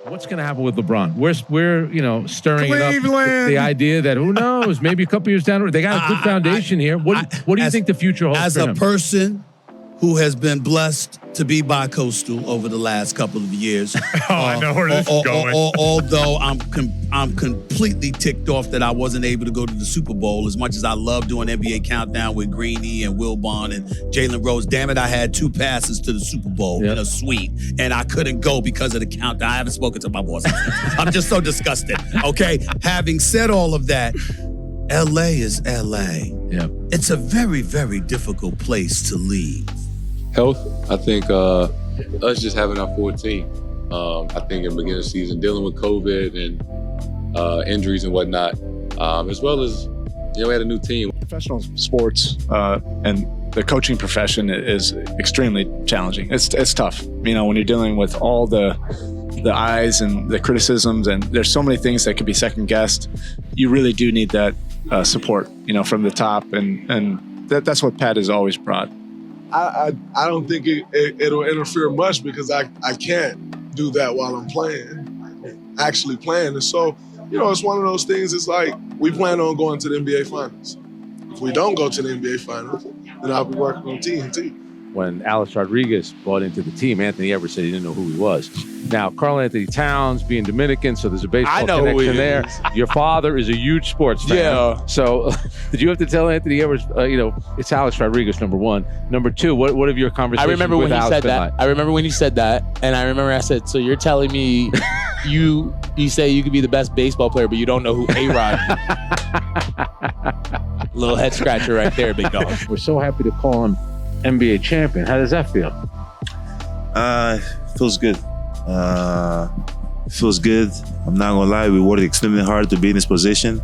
What's going to happen with LeBron? We're stirring it up. The idea that who knows, maybe a couple years down the road, they got a good foundation here. What do you think the future holds for him? As a person who has been blessed to be bi-coastal over the last couple of years. I know where this is going. Although I'm completely ticked off that I wasn't able to go to the Super Bowl as much as I love doing NBA Countdown with Greeny and Wilbon and Jalen Rose. Damn it, I had 2 passes to the Super Bowl in a suite, and I couldn't go because of the countdown. I haven't spoken to my boss. I'm just so disgusted. Okay, having said all of that, LA is LA. Yeah. It's a very, very difficult place to leave. Health, I think us just having our full team. I think in the beginning of the season, dealing with COVID and injuries and whatnot, as well as, we had a new team. Professional sports and the coaching profession is extremely challenging. It's tough, when you're dealing with all the eyes and the criticisms, and there's so many things that could be second guessed. You really do need that support, from the top, and that's what Pat has always brought. I don't think it'll interfere much because I can't do that while I'm actually playing. And so, it's one of those things. It's like we plan on going to the NBA Finals. If we don't go to the NBA Finals, then I'll be working on TNT. When Alex Rodriguez bought into the team, Anthony Edwards said he didn't know who he was. Now, Karl Anthony Towns being Dominican, so there's a baseball connection there. Your father is a huge sports fan. Yeah. So did you have to tell Anthony Edwards, it's Alex Rodriguez, number one. Number two, what have your conversations with Alex been like? I remember when he said that, and I remember I said, so you're telling me you say you could be the best baseball player, but you don't know who A-Rod is. Little head scratcher right there, big dog. We're so happy to call him NBA champion. How does that feel? Feels good. Feels good. I'm not gonna lie, we worked extremely hard to be in this position.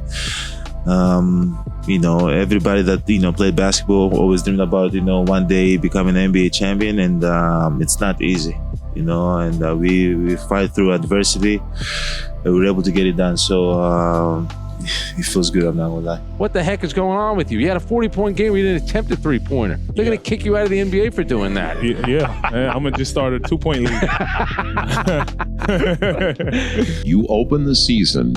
Everybody that played basketball always dreamed about one day becoming an NBA champion, and it's not easy. And we fight through adversity, and we're able to get it done. So it feels good, I'm not gonna lie. What the heck is going on with you? You had a 40-point game where you didn't attempt a 3-pointer. They're gonna kick you out of the NBA for doing that. Yeah. I'm gonna just start a 2-point lead. You open the season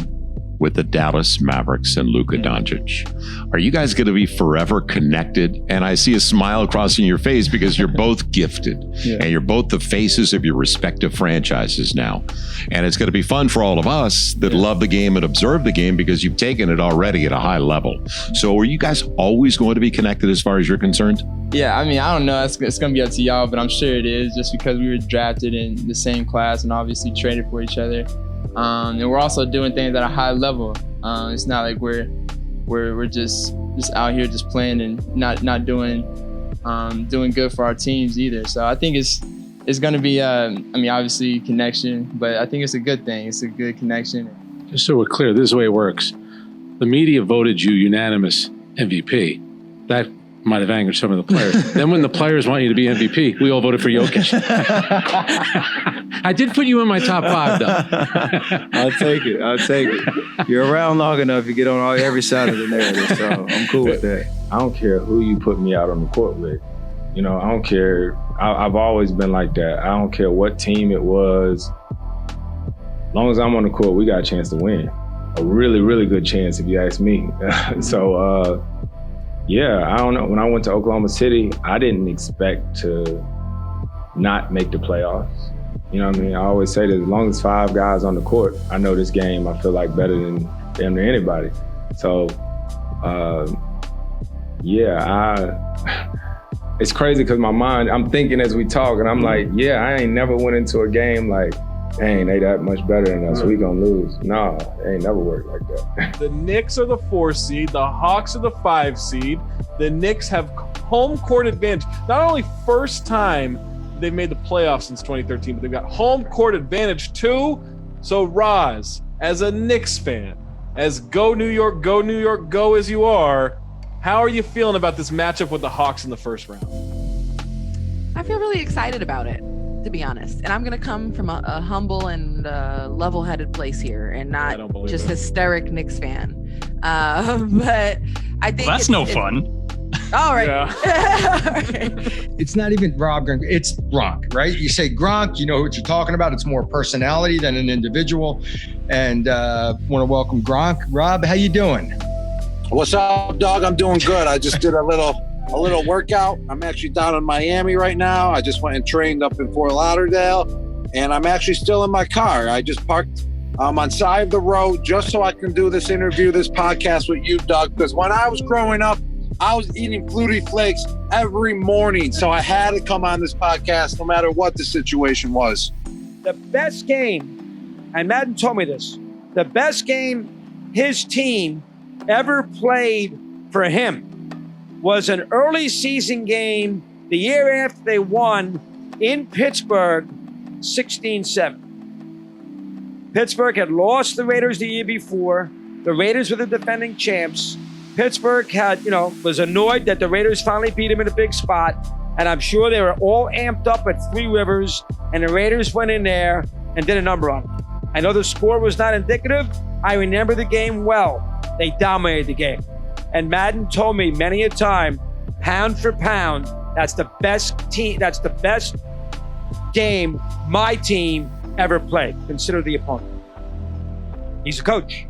with the Dallas Mavericks and Luka Doncic. Are you guys going to be forever connected? And I see a smile crossing your face because you're both gifted and you're both the faces of your respective franchises now. And it's going to be fun for all of us that love the game and observe the game because you've taken it already at a high level. So are you guys always going to be connected as far as you're concerned? Yeah, I don't know. It's going to be up to y'all, but I'm sure it is just because we were drafted in the same class and obviously traded for each other. And we're also doing things at a high level. It's not like we're just out here just playing and not doing good for our teams either. So I think it's going to be obviously connection, but I think it's a good thing. It's a good connection. Just so we're clear, this is the way it works. The media voted you unanimous MVP. That might have angered some of the players. Then when the players want you to be MVP, we all voted for Jokic. I did put you in my top 5, though. I'll take it. You're around long enough, you get on every side of the narrative, so I'm cool with that. I don't care who you put me out on the court with. I don't care. I've always been like that. I don't care what team it was. As long as I'm on the court, we got a chance to win. A really, really good chance, if you ask me. So, I don't know. When I went to Oklahoma City, I didn't expect to not make the playoffs. You know what I mean? I always say that as long as 5 guys on the court, I know this game, I feel like better than damn near anybody. So, it's crazy because my mind, I'm thinking as we talk, and I'm like, I ain't never went into a game like, dang, they that much better than us, we gonna lose. No, it ain't never worked like that. The Knicks are the 4 seed, the Hawks are the 5 seed. The Knicks have home court advantage. Not only first time they've made the playoffs since 2013, but they've got home court advantage too. So Roz, as a Knicks fan, as go New York, go as you are, how are you feeling about this matchup with the Hawks in the first round? I feel really excited about it, to be honest. And I'm going to come from a humble and level-headed place here and not just hysteric Knicks fan. But I think that's no fun. All right. It's not even Rob Gronk, it's Gronk, right? You say Gronk, you know what you're talking about. It's more personality than an individual. And want to welcome Gronk. Rob, how you doing? What's up, dog? I'm doing good. I just did a little workout. I'm actually down in Miami right now. I just went and trained up in Fort Lauderdale, and I'm actually still in my car. I just parked on side of the road just so I can do this interview, this podcast with you, Doug, because when I was growing up, I was eating Fruity Flakes every morning, so I had to come on this podcast no matter what the situation was. The best game, and Madden told me this, the best game his team ever played for him was an early season game the year after they won in Pittsburgh 16-7. Pittsburgh had lost the Raiders the year before. The Raiders were the defending champs. Pittsburgh was annoyed that the Raiders finally beat him in a big spot. And I'm sure they were all amped up at Three Rivers, and the Raiders went in there and did a number on them. I know the score was not indicative. I remember the game well. They dominated the game. And Madden told me many a time, pound for pound, that's the best team, that's the best game my team ever played. Consider the opponent. He's a coach.